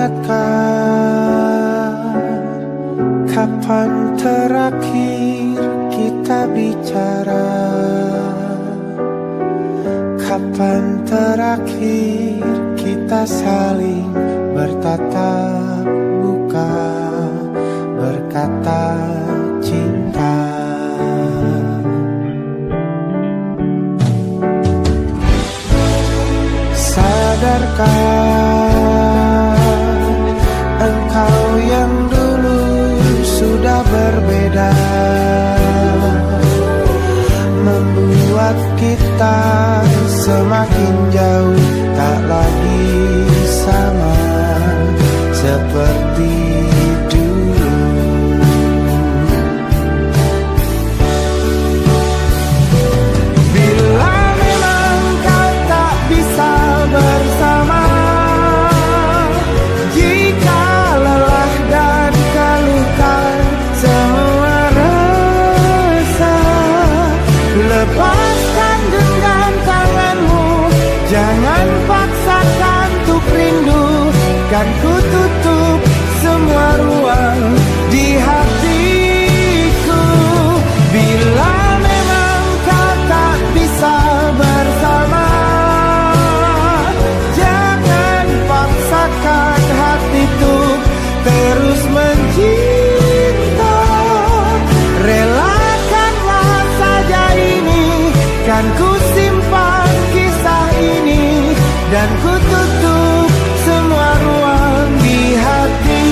ingatkah kapan terakhir kita bicara? Kapan terakhir kita saling bertatap muka, berkata cinta? Sadarkah engkau yang dulu sudah berbeda, membuat kita semakin jauh, tak lagi sama seperti dulu. Bila memang kau tak bisa bersama, jika lelah dan keluhkan semua rasa, lepaskan genggam tanganmu, jangan paksakan untuk rindu. Kan ku tutup semua ruang di hatiku. Bila memang kau tak bisa bersama, jangan paksakan hati untuk terus mencinta. Relakanlah saja ini, kan ku simpan kisah ini, dan ku tutup semua ruang di hatiku.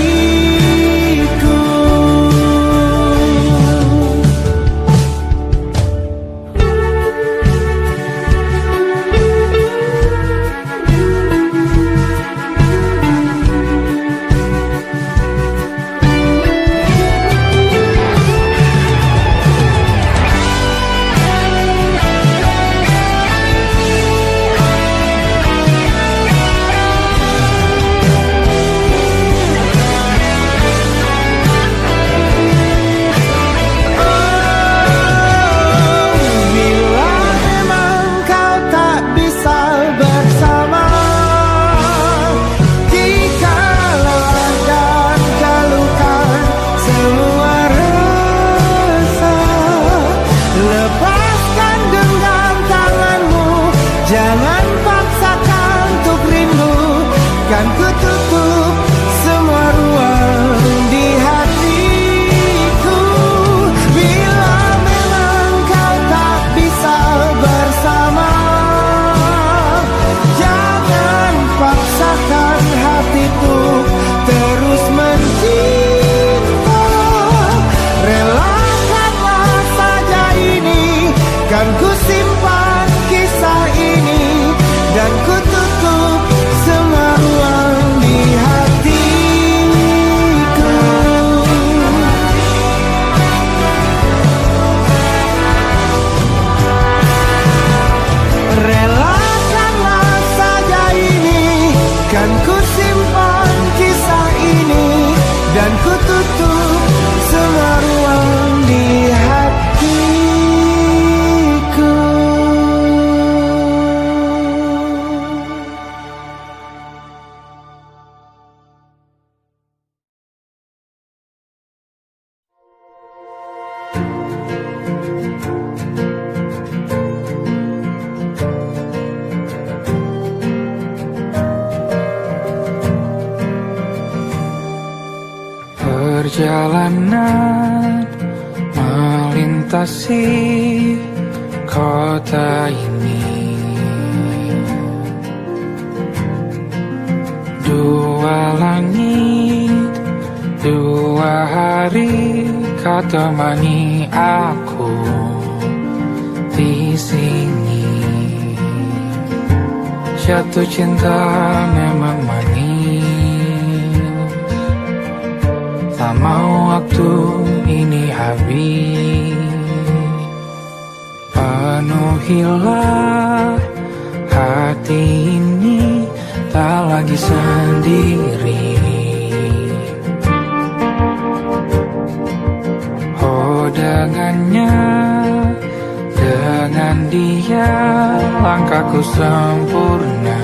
Jangan paksakan untuk rindu, kan ku tutup semua ruang di hatiku. Bila memang kau tak bisa bersama, jangan paksakan hatiku terus mencinta. Relakanlah saja ini, kan ku simpan kisah ini, dan ku tutup semua ruang di hatiku. Relakanlah saja ini, kan ku simpan kisah ini, dan ku tutup semua ruang di hatiku. Perjalanan melintasi kota ini, dua langit, dua hari kau temani aku di sini. Jatuh cinta memang manis, tak mau waktu ini habis. Penuhilah hati ini, tak lagi sendiri. Oh dengannya, dengan dia langkahku sempurna.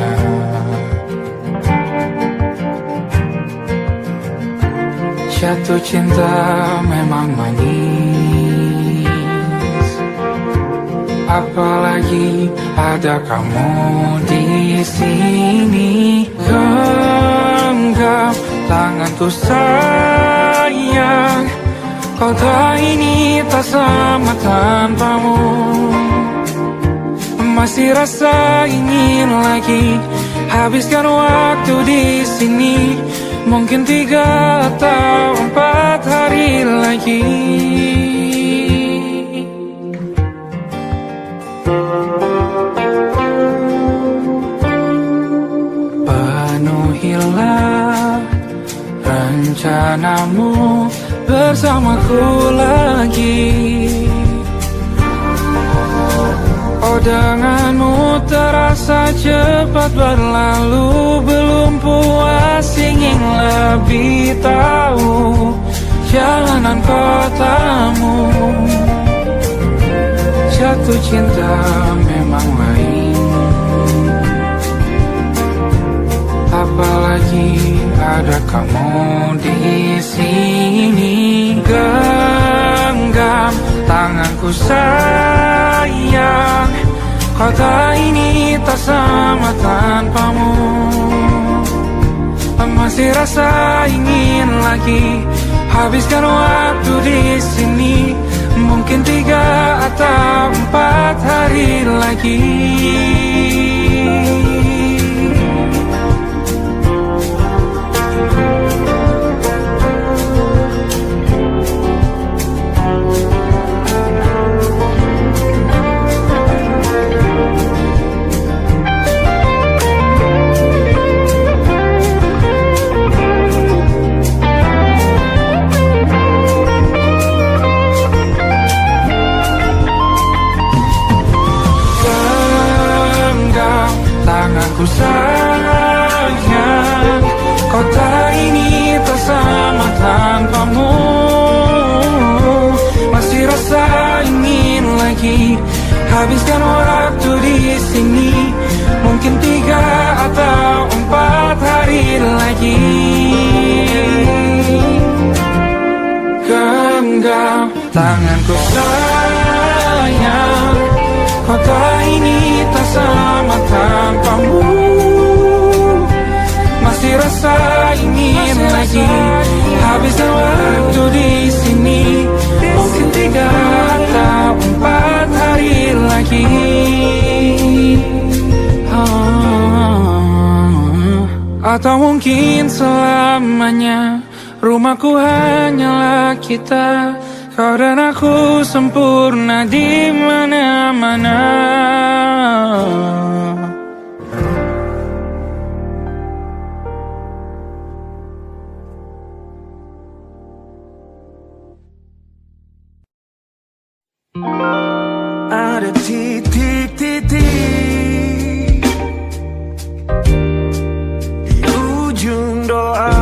Jatuh cinta memang manis, apalagi ada kamu di sini. Genggam tanganku sayang, kau tak ini tak sama tanpamu. Masih rasa ingin lagi habiskan waktu di sini. Mungkin 3 atau 4 hari lagi. Penuhilah rencanamu bersamaku lagi. Oh, denganmu terasa cepat berlalu. Belum puas ingin lebih tahu jalanan kotamu. Jatuh cinta memang lain, apalagi ada kamu di sini. Genggam tanganku sayang, kota ini tak sama tanpamu. Masih rasa ingin lagi habiskan waktu di sini. Mungkin 3 atau 4 hari lagi. Tanganku sayang, kota ini tak sama tanpamu. Masih rasa ingin lagi habiskan waktu di sini. Mungkin 3 atau 4 hari lagi. Genggam tanganku sayang, kota ini tak sama tanpamu. Masih rasa ingin lagi habiskan waktu di sini. Mungkin 3 atau 4 hari lagi. Atau mungkin selamanya. Rumahku hanyalah kita, kau dan aku sempurna di mana-mana. Ada titik-titik di ujung doa.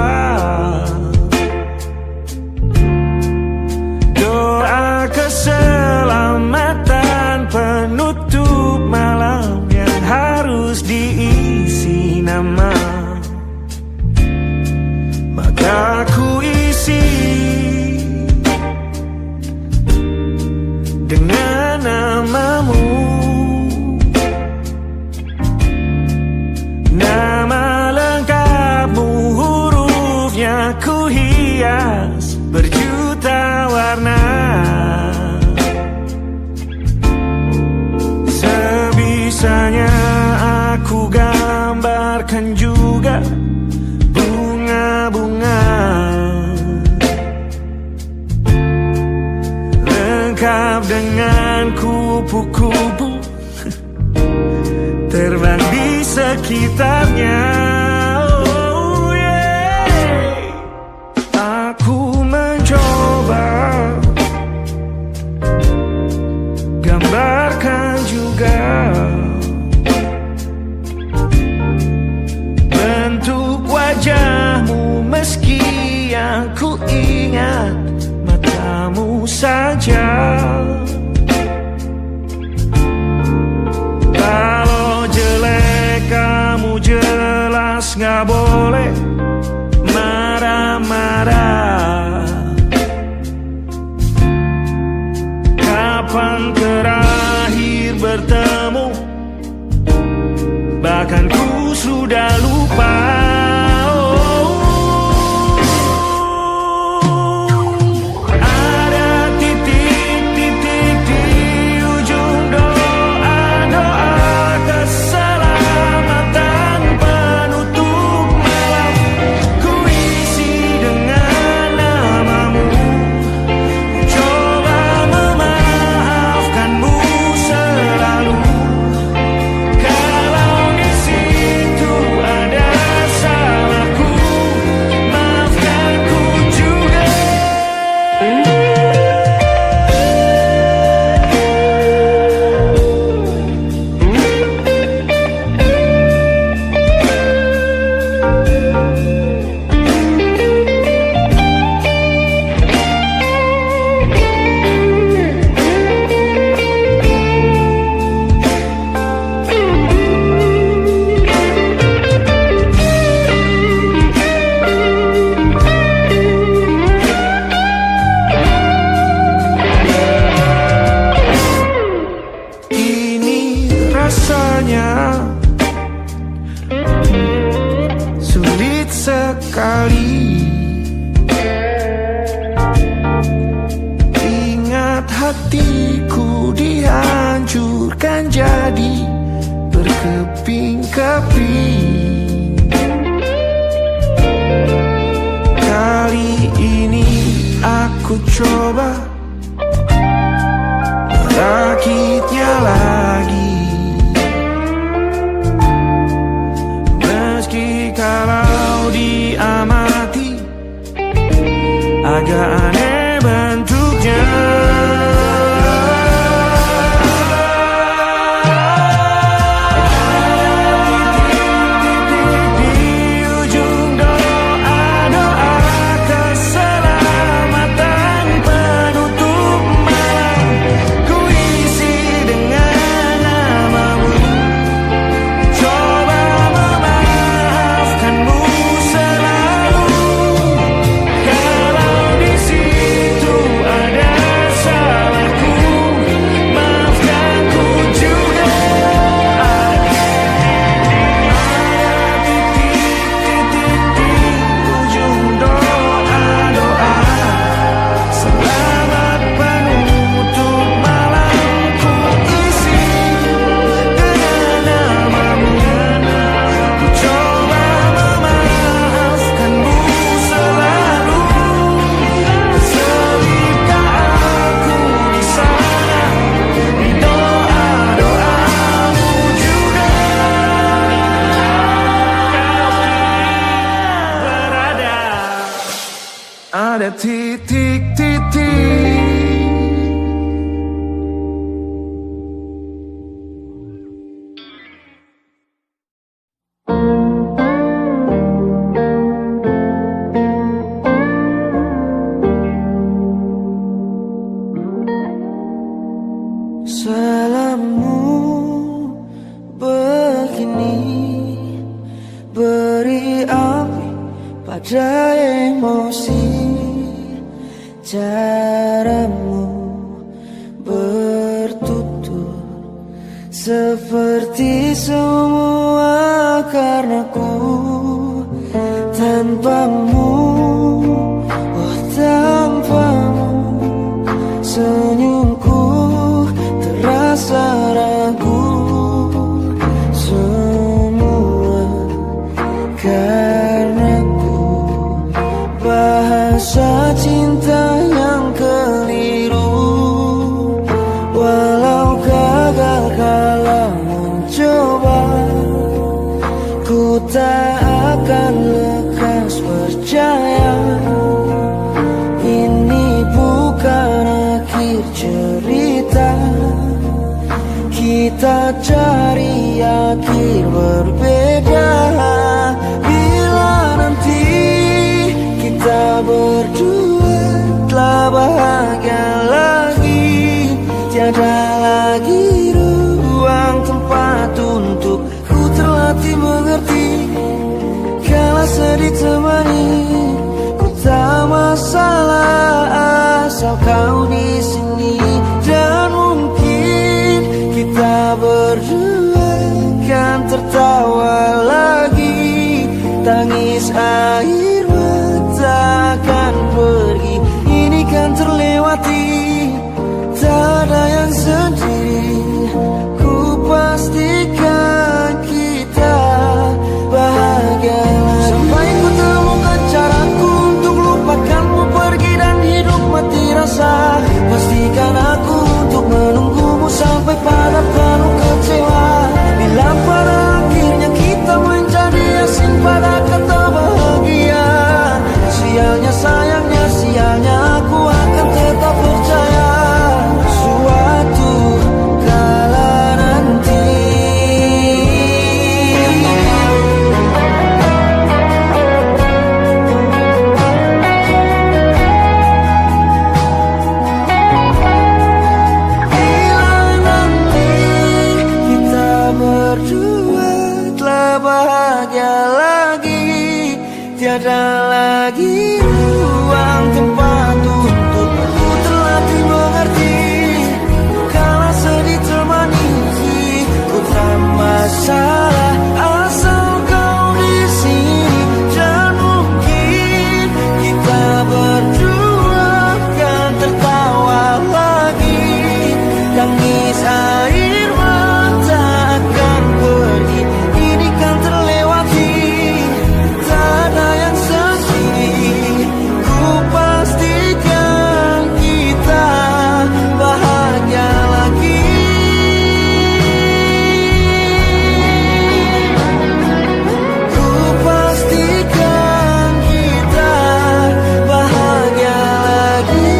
Doa keselamatan penutup malam yang harus diisi nama. Maka ku isi dengan namamu. Nama lengkapmu, hurufnya ku hias berjuta warna. Sebisanya aku gambarkan juga bunga-bunga, lengkap dengan kupu-kupu terbang di sekitarnya. Oh yeah. Aku mencoba gambarkan juga bentuk wajahmu, meski yang ku ingat matamu saja. Kalau jelek kamu jelas gak boleh marah-marah. aku sudah lupa. Sulit sekali ingat hatiku dihancurkan jadi berkeping-keping. Kali ini aku coba merakitnya lagi. Kalau diamati agak aneh bentuknya. Di ujung doa-doa keselamatan penutup malam, ku isi dengan namamu. Coba ada titik-titik. Salammu begini beri api pada emosi. Caramu bertutur seperti semua karenaku. Tanpamu, oh tanpamu, senyumku terasa ragu. Semua karenaku, bahasa cinta yang keliru. Walau gagal kala mencoba, ku tak akan lekas percaya. Ini bukan akhir cerita, kita cari akhir berbeda. Bila nanti kita berdua telah bahagia lagi, tiada lagi ruang tempat untuk ku terlatih mengerti. Kala sedih temani, ku tak masalah asal kau di sini. Dan mungkin kita berdua kan tertawa bahagia lagi. Tiada lagi ruang tempat untukku terlatih mengerti. Kala sedih termanisi, ku tak masalah asal kau di sini. Dan mungkin kita berdua kan tertawa lagi. Tangis air mata akan pergi, ini kan terlewati. Tak ada yang sedih, ku pastikan kita bahagia lagi. Ku pastikan kita bahagia lagi.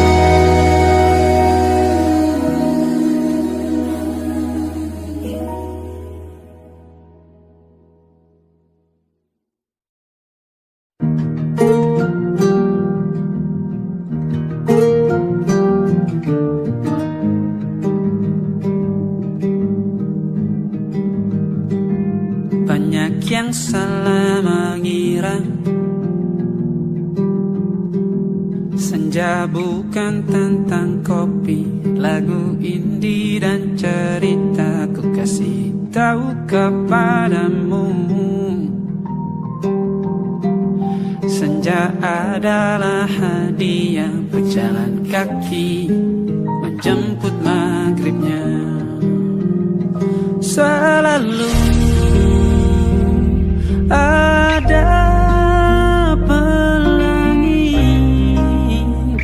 Banyak yang salah mengira senja bukan tentang kopi, lagu indie dan cerita. Ku kasih tahu kepadamu, senja adalah hadiah berjalan kaki menjemput maghribnya. Selalu ada pelangi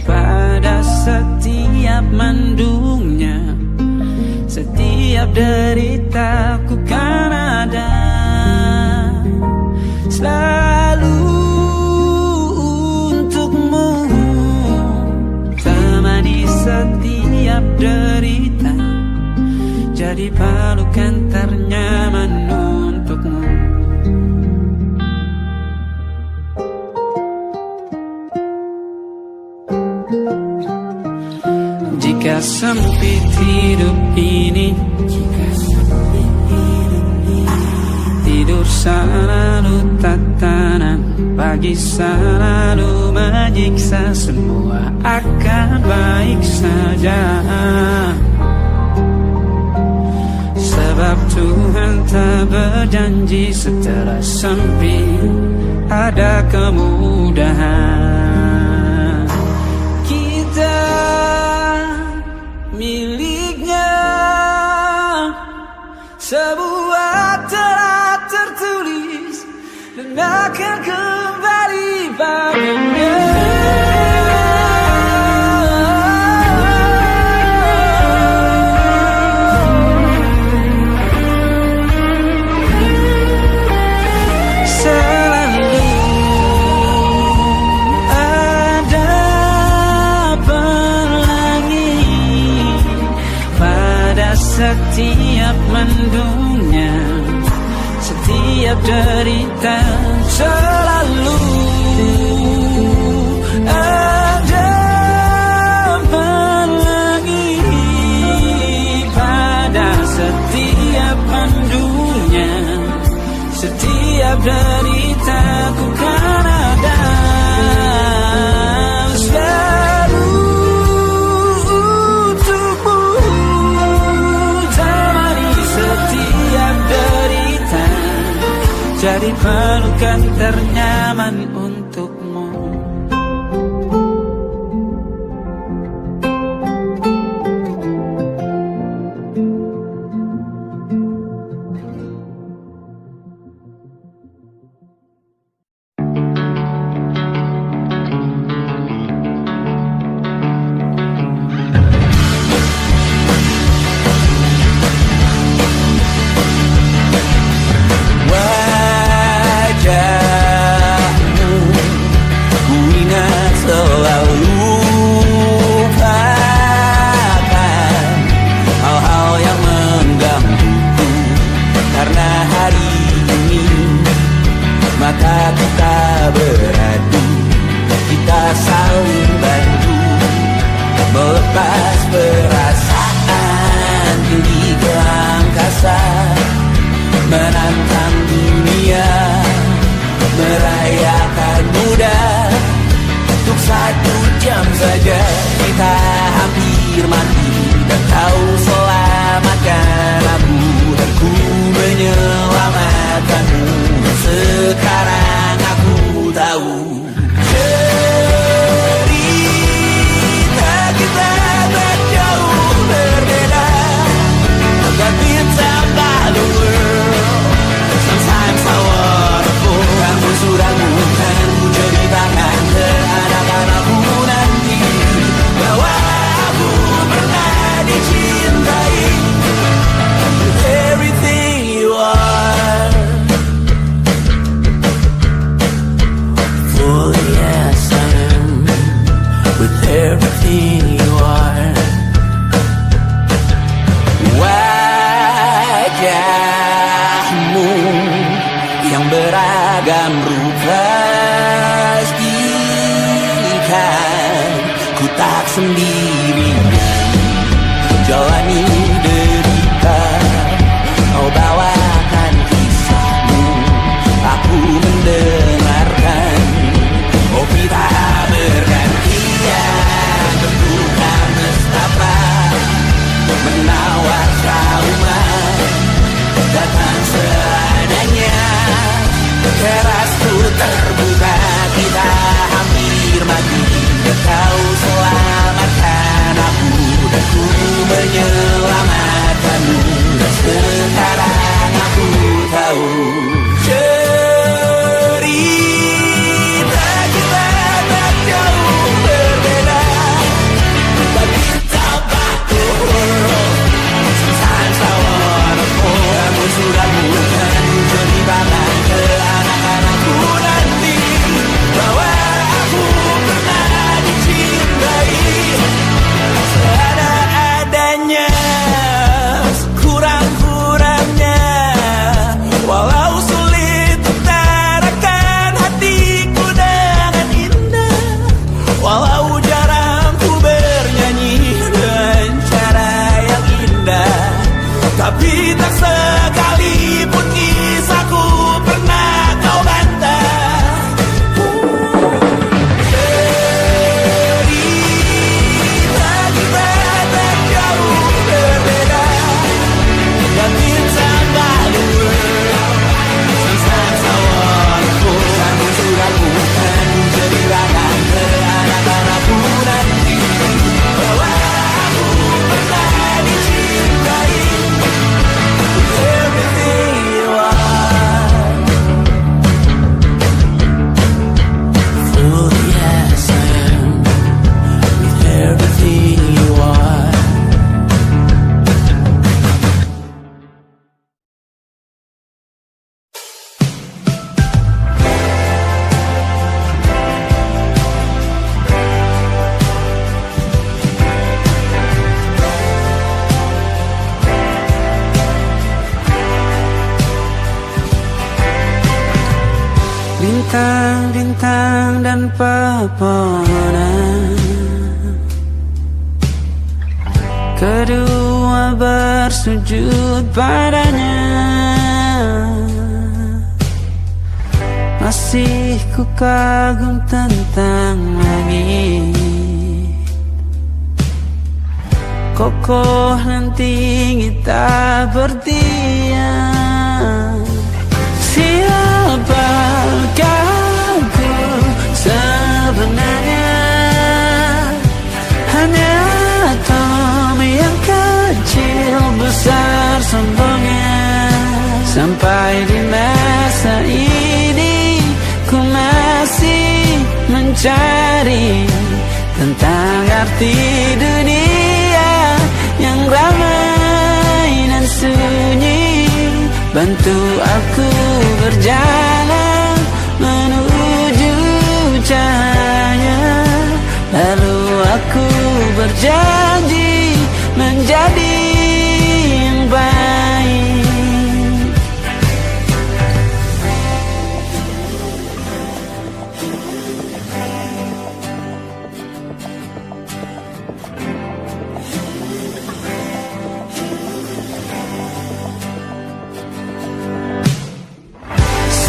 pada setiap mendungnya. Setiap deritaku kan ada selalu untukmu. Temani setiap derita, jadi pelukan ternyaman untukmu. Jika sempit hidup ini, tidur selalu tatanan, pagi selalu menyiksa, semua akan baik saja. Sebab Tuhan tak berjanji setelah sempit ada kemudahan. Kita miliknya, sebuah telah tertulis dan akan kembali baginya. Setiap mendungnya, setiap derita, selalu ada pelangi pada setiap mendungnya. Setiap derita ku kan ada jadi pelukan ternyaman untukmu. Maka kita beradu, kita saling bantu, melepas perasaan tinggi ke angkasa, menantang dunia. 1 jam saja kita hampir mati, dan kau selamatkan aku, dan ku menyelamatkanmu. Sekarang aku tahu cerita kita tak jauh berbeda, tapi tambah the world. Sometimes I wanna fall. Kamu sudah bukan ku ceritakan ke anak-anakku nanti bahwa aku pernah dicintai with everything you are. Fully yes I am, with everything you are. Wajahmu yang beragam rupa, pastikan ku tak sendirian jalani derita. Kau bawakan kisahmu, aku mendengarkan. Oh kita bergantian bentukan nestapa, menawar trauma datang seadanya. Terasku terbuka, kita hampir mati, dan kau selamatkan aku, dan ku menyelamatkanmu. Dan sekarang aku tahu cerita kita tak jauh berbeda, tapi tambah the world. Sometimes I wanna fall. Kamu sudah bukan ceritakan ke anak-anakku nanti bahwa aku pernah dicintai seadanya, kurang-kurangnya. Walau sulit utarakan hatiku dengan indah, walau jarang ku bernyanyi dengan cara yang indah, tapi tak sekalipun kisahku pernah kau bantah. Cerita kita tak jauh berbeda, tapi tambah the world. Sometimes I wanna fall. Kamu sudah bukan ceritakan ke anak-anakku nanti bahwa aku pernah dicintai with everything you are. Fully yes I am, with everything you are. Bintang-bintang dan pepohonan, kedua bersujud padanya. Masih ku kagum tentang langit, kokoh dan tinggi tak berdiam. Siapakah ku sebenarnya? Hanya atom yang kecil besar sombongnya. Sampai di masa ini ku masih mencari tentang arti dunia yang ramai dan sunyi. Bantu aku berjalan menuju cahaya, lalu aku berjanji menjadi yang baik.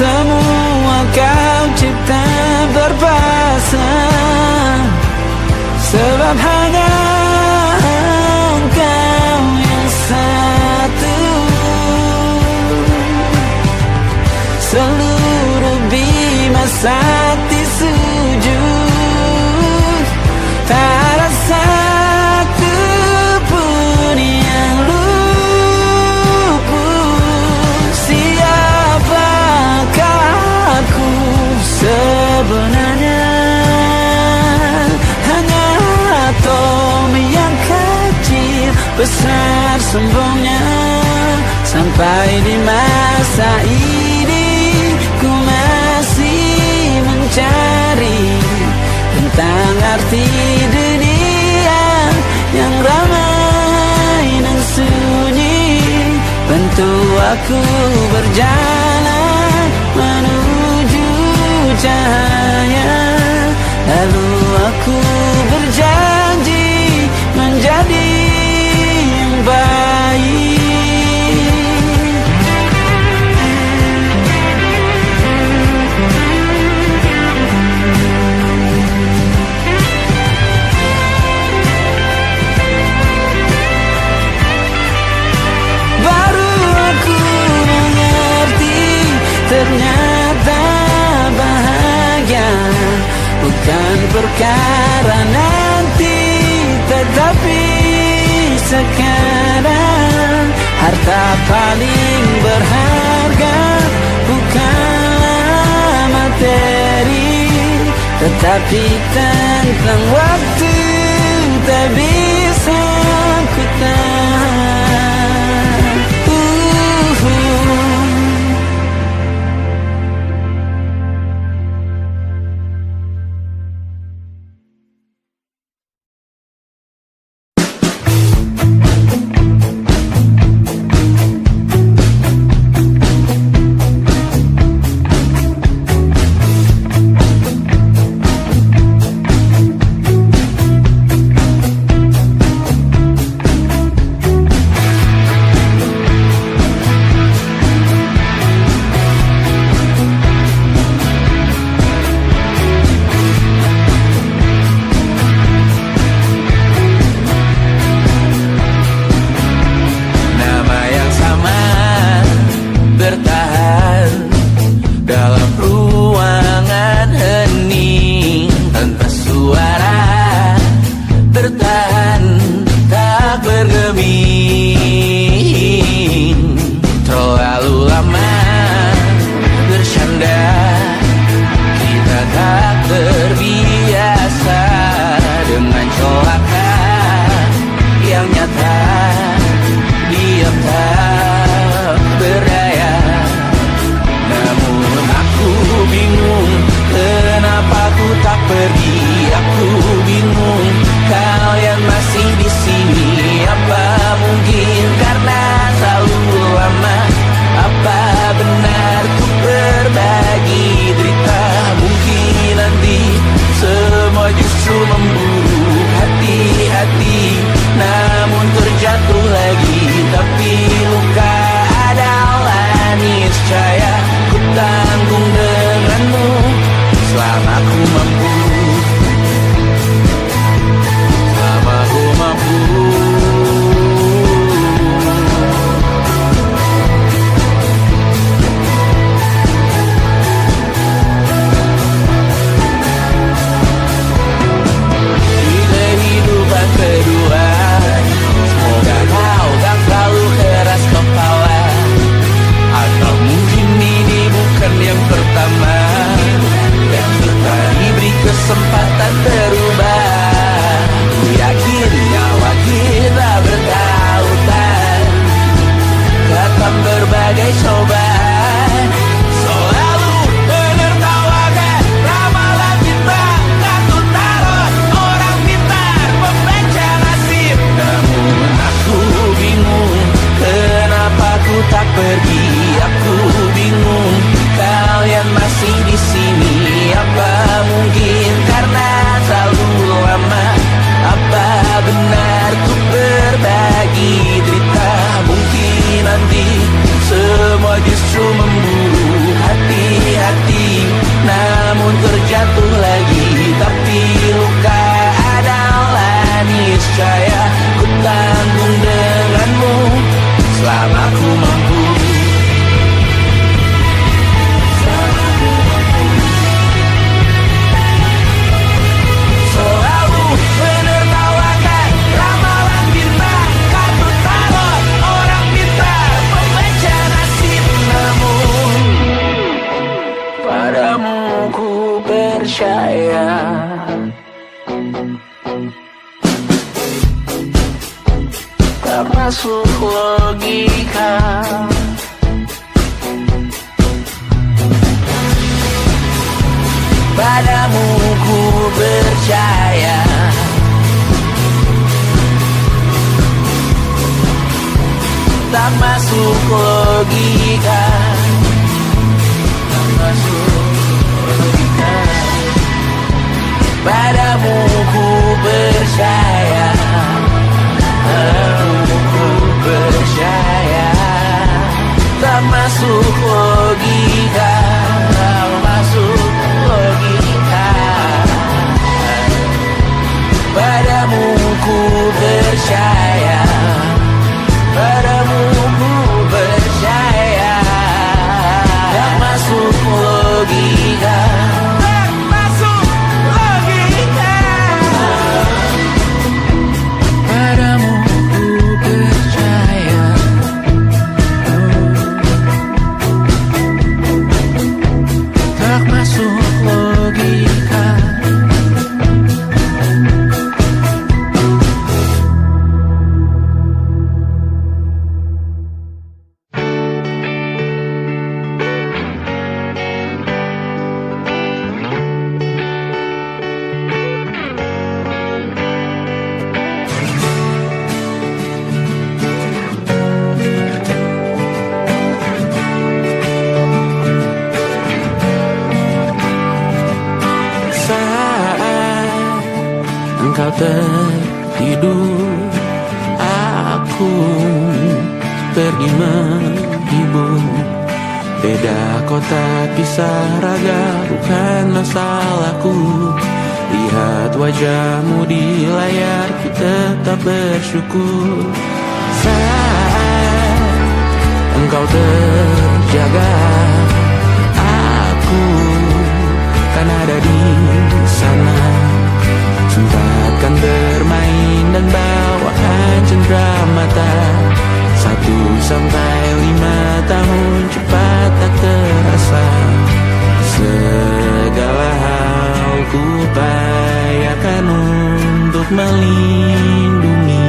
Semua kau cipta berpasang, sebab hanya engkau yang satu. Seluruh bima sakti sujud, tak ada satu pun yang luput. Siapakah aku sebenarnya? Hanya atom yang kecil, besar sombongnya. Sampai di masa ini ku masih mencari tentang arti dunia yang ramai dan sunyi. Bantu aku berjalan menuju cahaya, lalu aku berjanji menjadi yang baik. Ternyata bahagia bukan perkara nanti, tetapi sekarang. Harta paling berharga bukanlah materi, tetapi tentang waktu tak bisa ku tahan. Kalian masih di sini, apa mungkin karena selalu Padamu ku percaya. Tak masuk logika. Padamu ku percaya. Tak masuk logika. Tak masuk logika. Padamu ku percaya. Padamu ku percaya. Tak masuk logika. Tak masuk logika. Padamu ku percaya. Padamu ku percaya. Tak masuk logika. Tak masuk logika. Padamu ku percaya. Tak masuk logika. Engkau tertidur, aku pergi menghibur. Beda kota pisah raga bukan masalahku. Lihat wajahmu di layar, ku tetap bersyukur. Saat engkau terjaga, aku kan ada di sana. Sempatkan bermain dan bawaan cenderamata. 1-5 tahun cepat tak terasa. Segala hal ku upayakan untuk melindungi.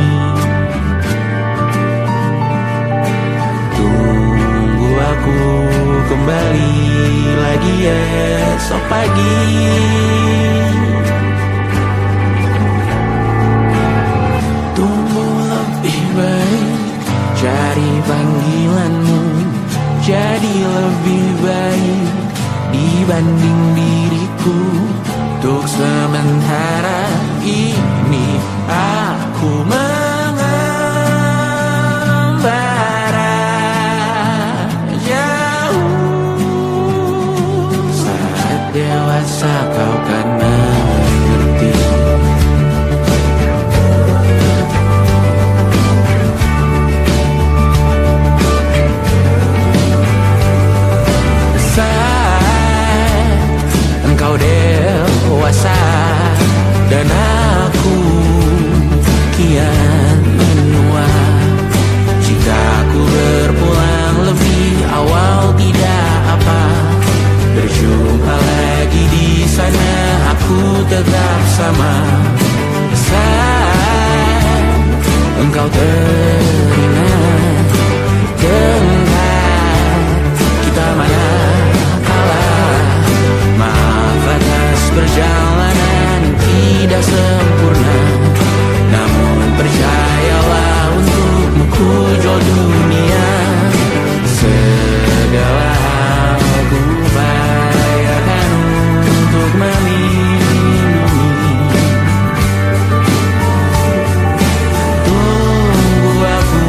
Tunggu aku kembali lagi esok pagi. Cari panggilanmu jadi lebih baik dibanding diriku. Untuk sementara ini aku mengembara jauh. Saat dewasa kau kan mengerti. Engkau dewasa dan aku kian menua. Jika aku berpulang lebih awal tidak apa. Berjumpa lagi di sana, aku tetap sama. Saat engkau teringat tentang kita mana perjalanan tidak sempurna, namun percayalah untukmu ku jual dunia. Segala hal ku upayakan untuk melindungi. Tunggu aku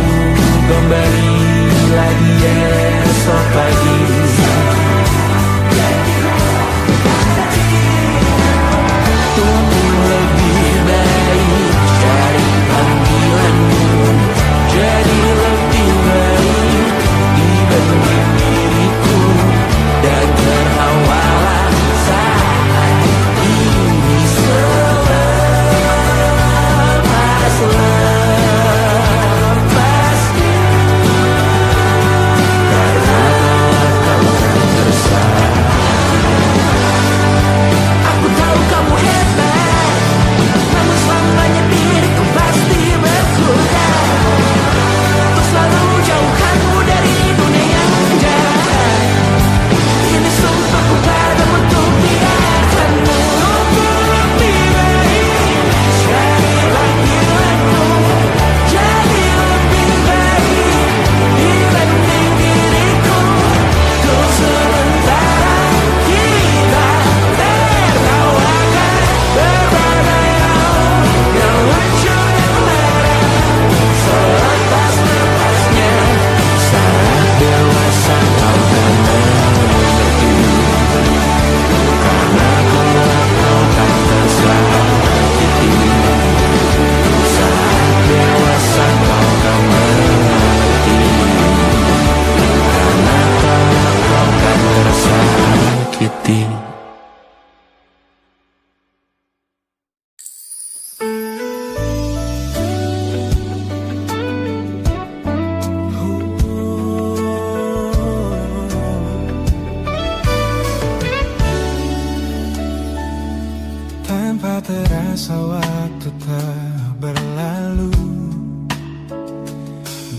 Terasa waktu tak berlalu,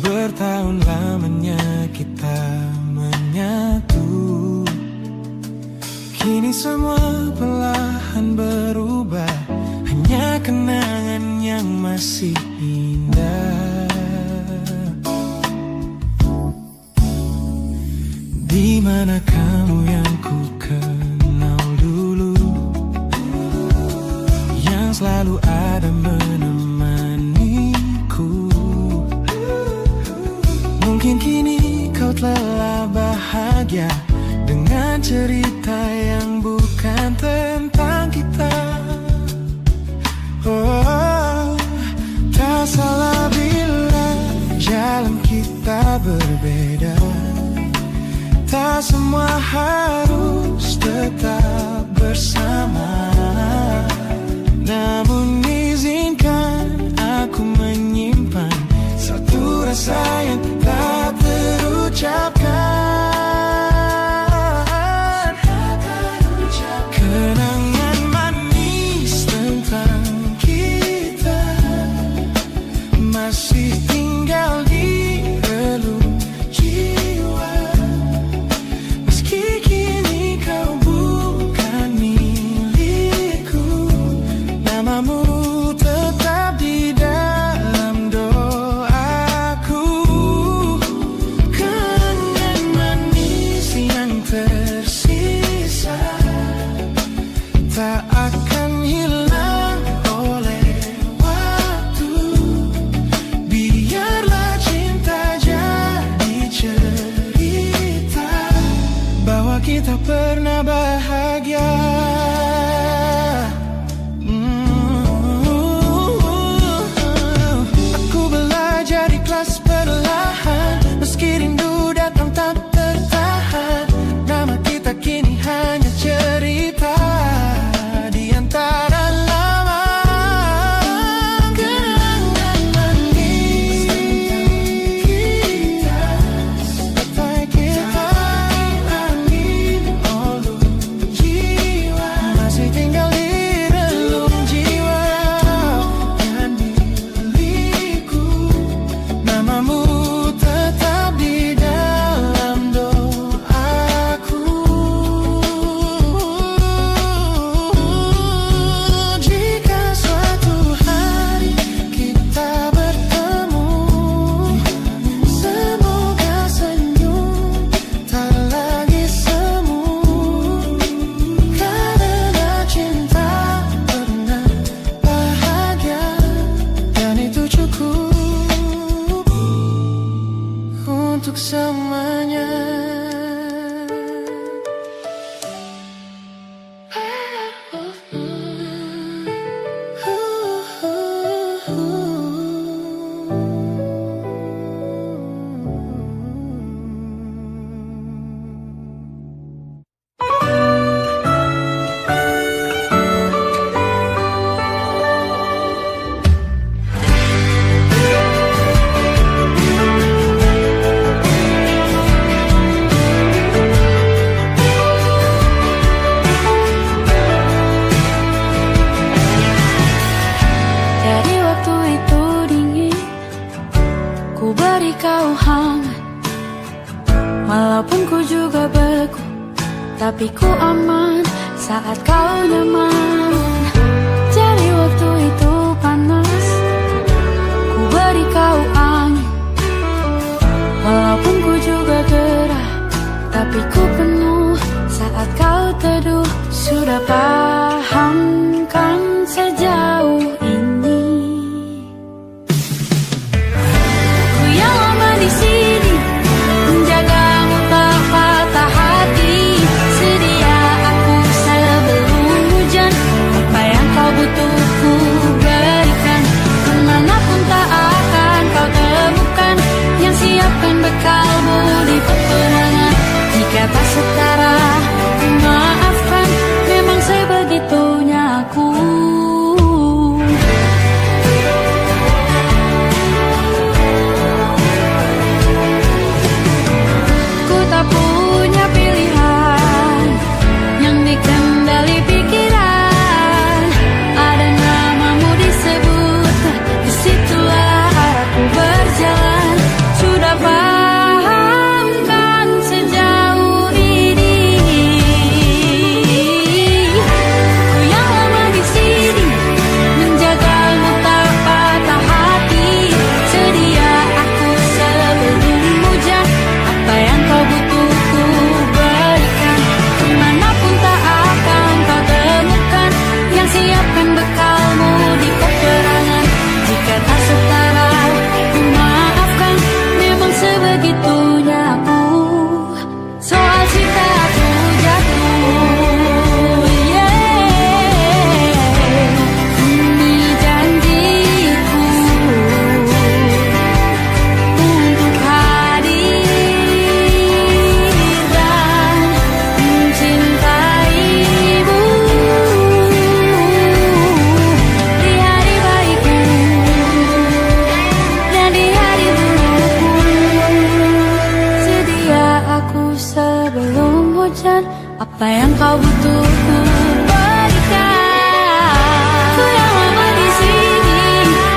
bertahun lamanya kita menyatu. Kini semua perlahan berubah, hanya kenangan yang masih indah. Di mana kamu yang ku kenal dulu, yang selalu ada menemaniku. Mungkin kini kau telah bahagia dengan cerita yang bukan tentang kita. Oh, tak salah bila jalan kita berbeda. Tak semua harus tetap bersama. Namun izinkan aku menyimpan satu rasa yang tak terucapkan. Kenangan manis tentang kita masih tinggal di relung jiwa. Meski kini kau bukan milikku, namamu tetap di dalam doaku. Kenangan manis yang tersisa tak akan hilang oleh waktu. Biarlah cinta jadi cerita bahwa kita pernah bahagia. Aku belajar ikhlas perlahan, meski rindu datang tak tertahan. Nama kita kini hanya cerita di antara lama. Kenangan manis kita, sampai kita angin olung jiwa, masih tinggal di relung jiwa. Dan milikku, namamu tetap di dalam doaku. Jika suatu hari kita bertemu, semoga senyum tak lagi semu. Karena cinta pernah bahagia, dan itu cukup untuk semuanya. Dari waktu itu dingin, ku beri kau hangat. Walaupun ku juga beku, tapi ku aman saat kau nyaman. Dari waktu itu panas, ku beri kau angin. Walaupun ku juga gerah, tapi ku penuh saat kau teduh. Sudah paham kan sejauh ini? Ku yang lama di sini, menjagamu tak patah hati. Sedia aku sebelum hujan, apa yang kau butuh ku berikan. Kemanapun tak akan kau temukan, yang siapkan bekalmu di peperangan. Jika tak setara, ku maafkan, memang sebegini. butuh ku berikan. Ku yang lama di sini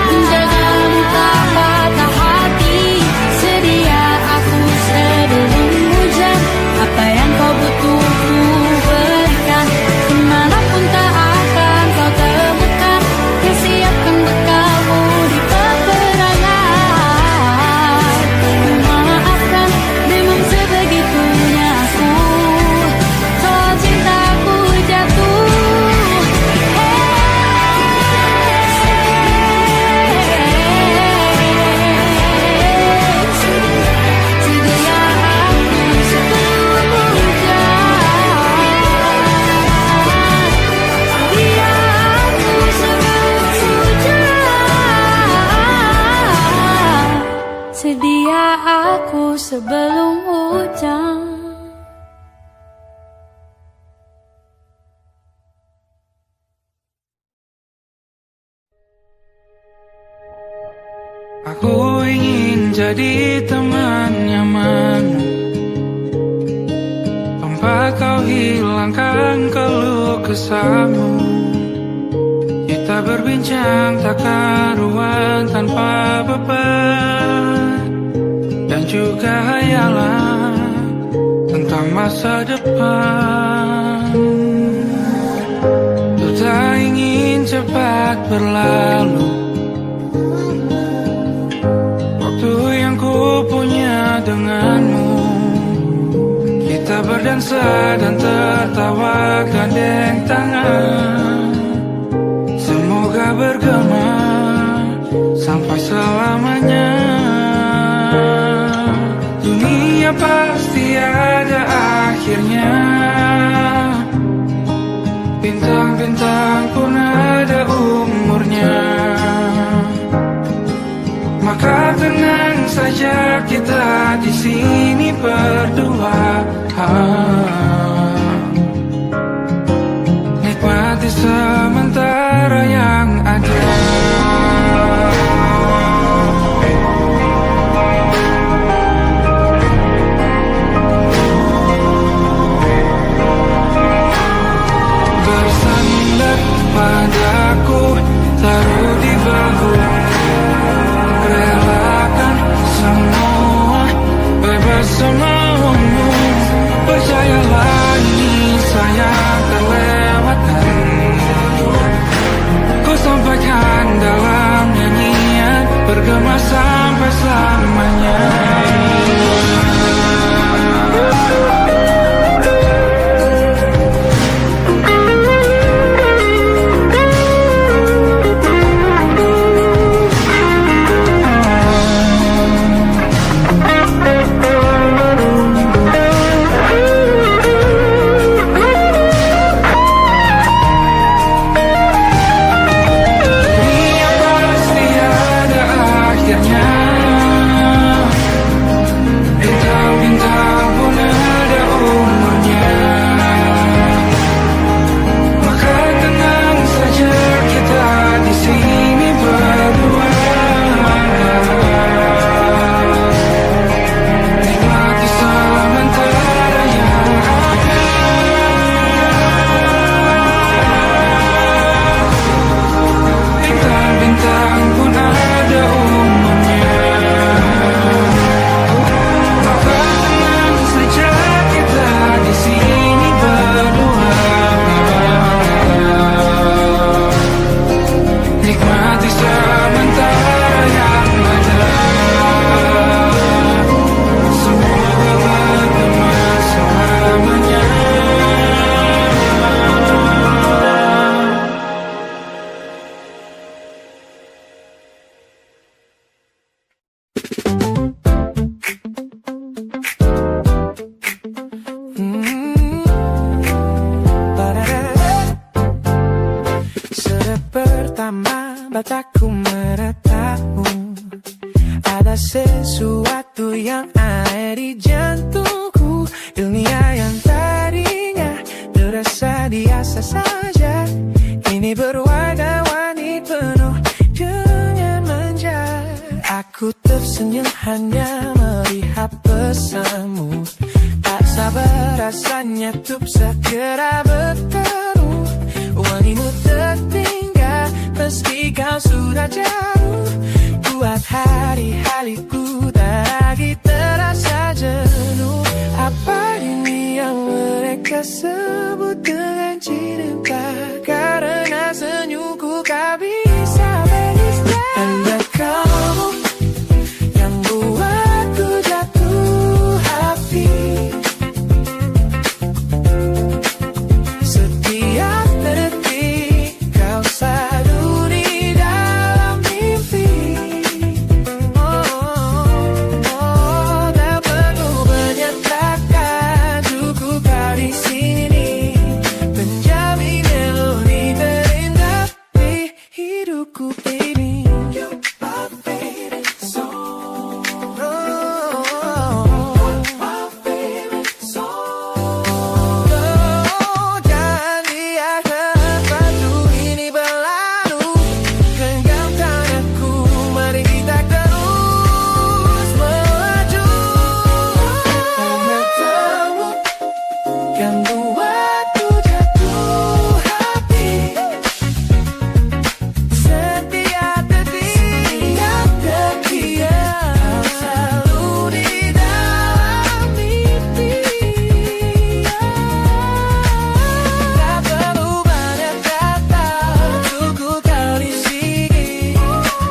menjagamu tak patah hati. Sedia aku sebelum hujan, apa yang kau butuh ku berikan. Kemanapun tak akan kau temukan, siapkan bekalmu di peperangan. Memaafkan memang sebegitunya aku, soal cintaku jatuh. Sedia aku sebelum hujan. Sedia aku sebelum hujan. Sedia aku sebelum hujan. Aku ingin jadi teman nyaman, tempat kau hilangkan keluh kesahmu. Kita berbincang tak karuan tanpa beban, dan juga hayalan tentang masa depan. Ku tak ingin cepat berlalu waktu yang ku punya denganmu. Kita berdansa dan tertawa gandeng tangan, semoga bergema sampai selamanya. Dunia pasti ada akhirnya, bintang-bintang pun ada umurnya. Maka tenang saja kita di sini berdua, nikmati sementara yang ada. Bersandar padaku, taruh di bahu, relakan semua, bebas semaumu. Percayalah ini sayang terlewatkan, ku sampaikan dalam nyanyian, bergema sampai selamanya. mataku meratamu. Ada sesuatu yang ada di jantungku. Dunia yang tadinya terasa biasa saja, kini berwarna-warni penuh dengan manja. Aku tersenyum hanya melihat pesanmu. Tak sabar rasanya untuk segera bertemu. Wangimu tertinggal meski kau sudah jauh. Buat hari-hariku tak lagi terasa jenuh. Apa ini yang mereka sebut dengan cinta? Karena senyumku kau bisa beristirahat. Hanya kamu yang buatku jatuh hati. Setiap detik kau selalu di dalam mimpi. Tak perlu menyatakan cukup kau di sini. Menjamin melodi terindah di hidupku, baby. You are favorite song. My favorite song. Jangan biarkan waktu ini berlalu. Genggam tanganku, mari kita terus melaju. Hanya kamu yang buatku jatuh hati. Setiap detik kau selalu di dalam mimpi. Tak perlu banyak kata, cukup kau di sini.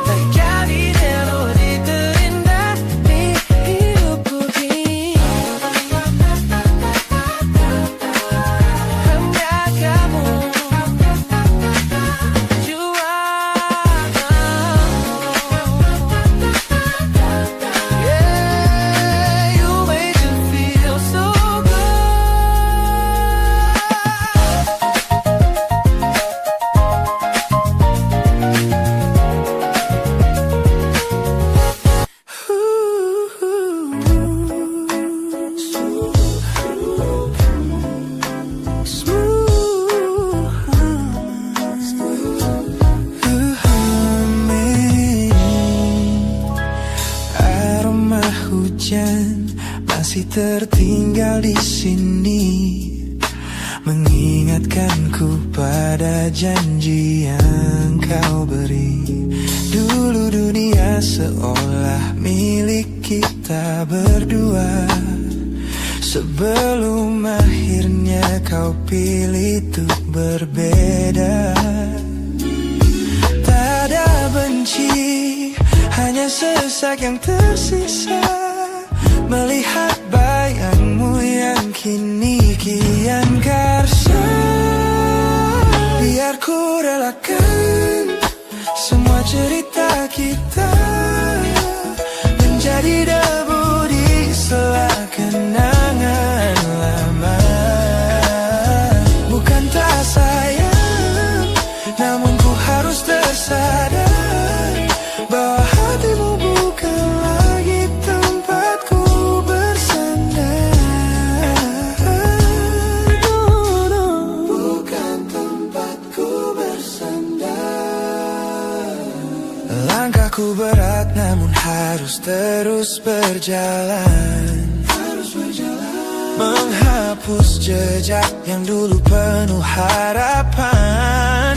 Menjadi melodi terindah di hidupku ini. Hanya kamu, you yeah, you make me feel so good. Aroma hujan masih tertinggal di sini, mengingatkanku pada janji yang kau beri. Dulu dunia seolah milik kita berdua. Sebelum akhirnya kau pilih untuk berbeda. Tak ada benci, hanya sesak yang tersisa. Melihat bayangmu yang kini kian karsa. Biar ku relakan semua cerita kita menjadi debu di sela kenangan lama. Bukan tak sayang, namun ku harus tersadar bahwa hatimu bukan lagi tempatku bersandar. Bukan tempatku bersandar. Langkahku berat namun harus terus berjalan. Menghapus jejak yang dulu penuh harapan.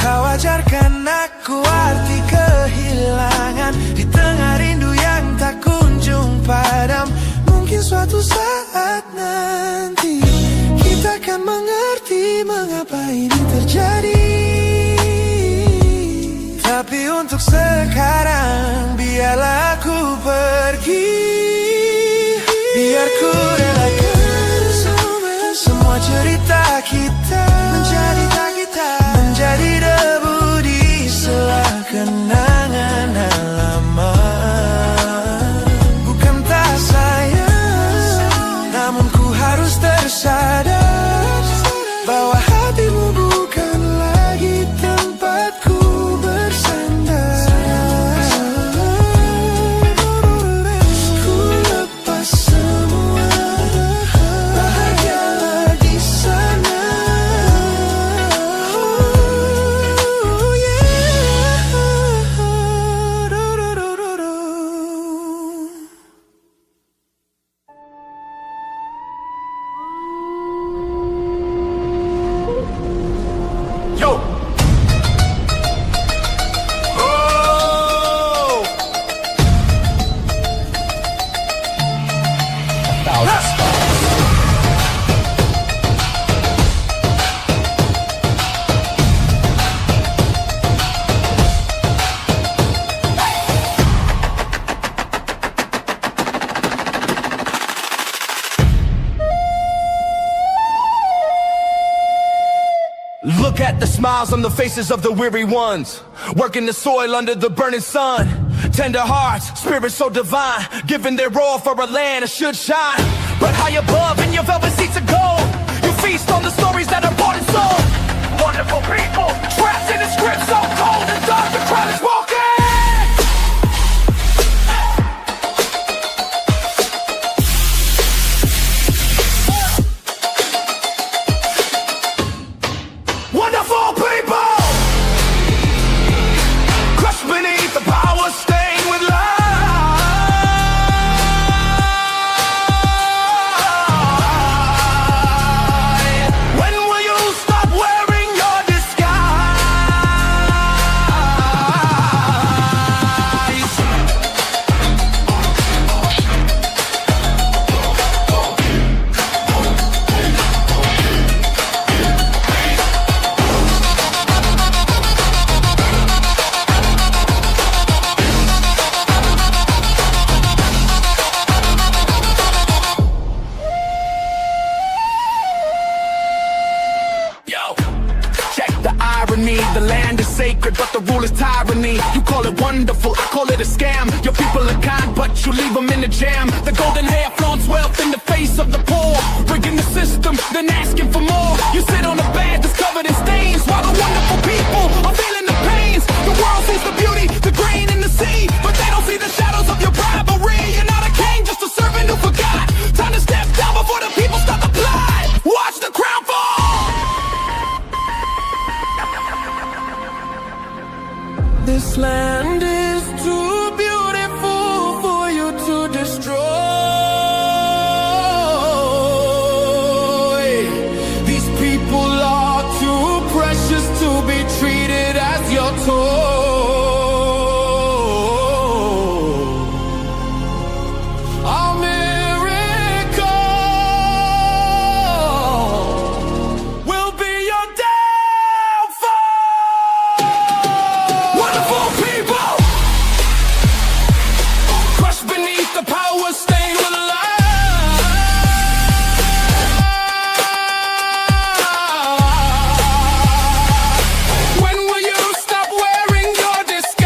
Kau ajarkan aku arti kehilangan di tengah rindu yang tak kunjung padam. Mungkin suatu saat nanti kita akan mengerti mengapa ini terjadi. Tapi untuk sekarang biarlah aku pergi. Biar ku relakan semua cerita kita menjadi debu di sela kenangan lama. Bukan tak sayang, namun ku harus tersadar bahwa hatimu bukan lagi tempatku bersandar. Ku Look at the smiles on the faces of the weary ones, working the soil under the burning sun. Tender hearts, spirits so divine, giving their all for a land that should shine. But high above in your velvet seats of gold, you feast on the stories that are bought and sold. Wonderful people, trapped in a script so cold and dark, the crowd is walking. Wonderful people, crushed beneath the power, stained with light. When will you stop wearing your disguise? Yo, check the irony. The land is sacred, but the rule is tyranny. You call it wonderful, I call it a scam. Your people are kind, but you leave them in the jam. The golden hair flaunts wealth in the face of the poor, rigging the system, then asking for more. You sit on a bed that's covered in stains, while the wonderful people are feeling the pains. The world sees the beauty, the grain in the sea, but they don't see the shadows of your bribery. You're not a king, just a servant who forgot. Time to step down before the people start to plot. Watch the crown fall. This land is too beautiful for you to destroy. These people are too precious to be treated as your toy. A miracle will be your downfall. Wonderful people, crushed beneath the power, stained with light. When will you stop wearing your disguise?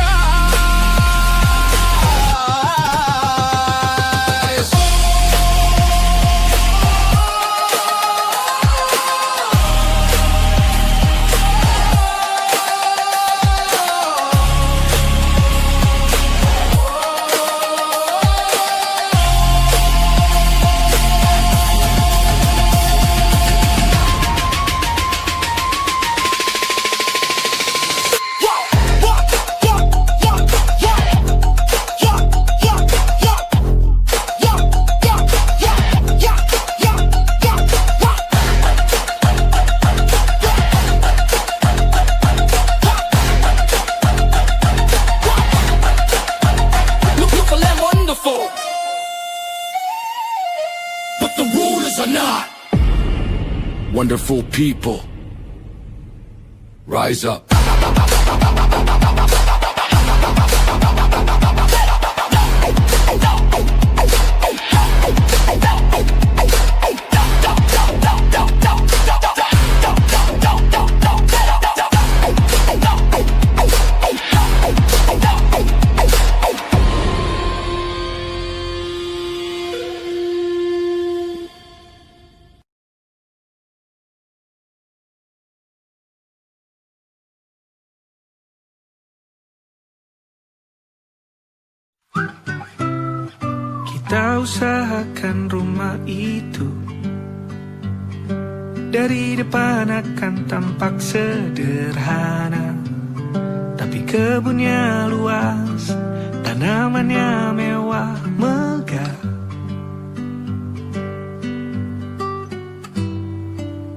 Look for them wonderful, but the rulers are not. Wonderful people, rise up. Kita usahakan rumah itu dari depan akan tampak sederhana, tapi kebunnya luas, tanamannya mewah megah.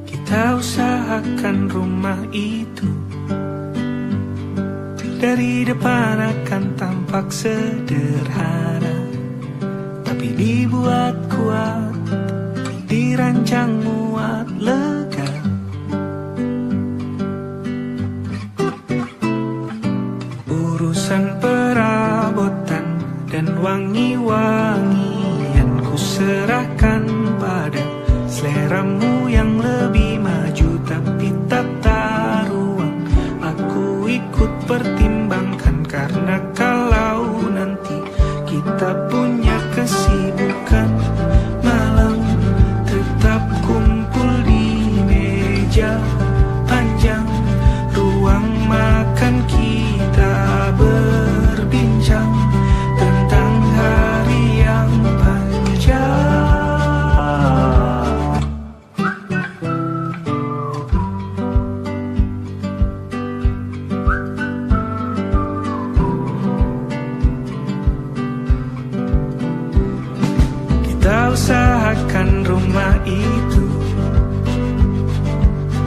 Kita usahakan rumah itu dari depan akan tampak sederhana, tapi dibuat kuat, dirancang muat lega. Urusan perabotan dan wangi-wangian ku serahkan pada seleramu yang lebih maju, tapi tetap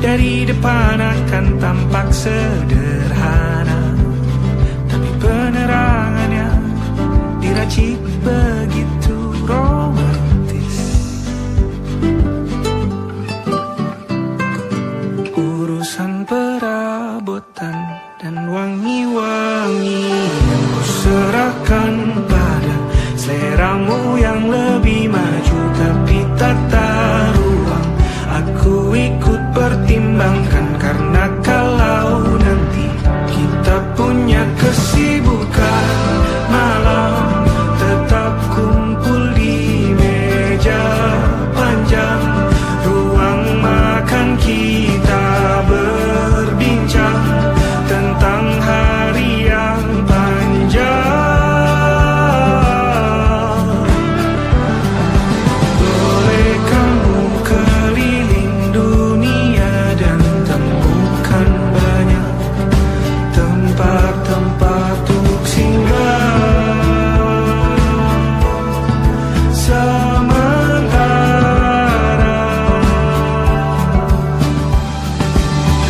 Dari depan akan tampak sederhana, tapi penerangannya diracik begitu romantis. Urusan perabotan dan wangi-wangi yang kuserahkan pada seleramu yang lebih maju, tapi tata ruang aku ikut pertimbangkan, karena kalau nanti kita punya kesibukan malam, tetap kumpul di meja panjang ruang makan, kita berbincang tentang hari yang panjang. Boleh kamu keliling dunia dan temukan banyak tempat-tempat untuk singgah. Sementara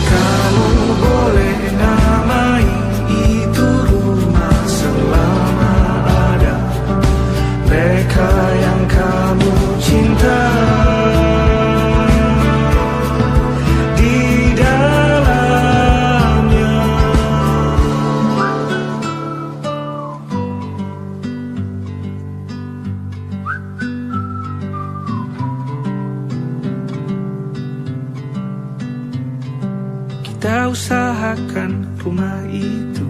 kamu boleh namai itu rumah selama ada mereka yang kamu cinta di dalamnya. Kita usahakan rumah itu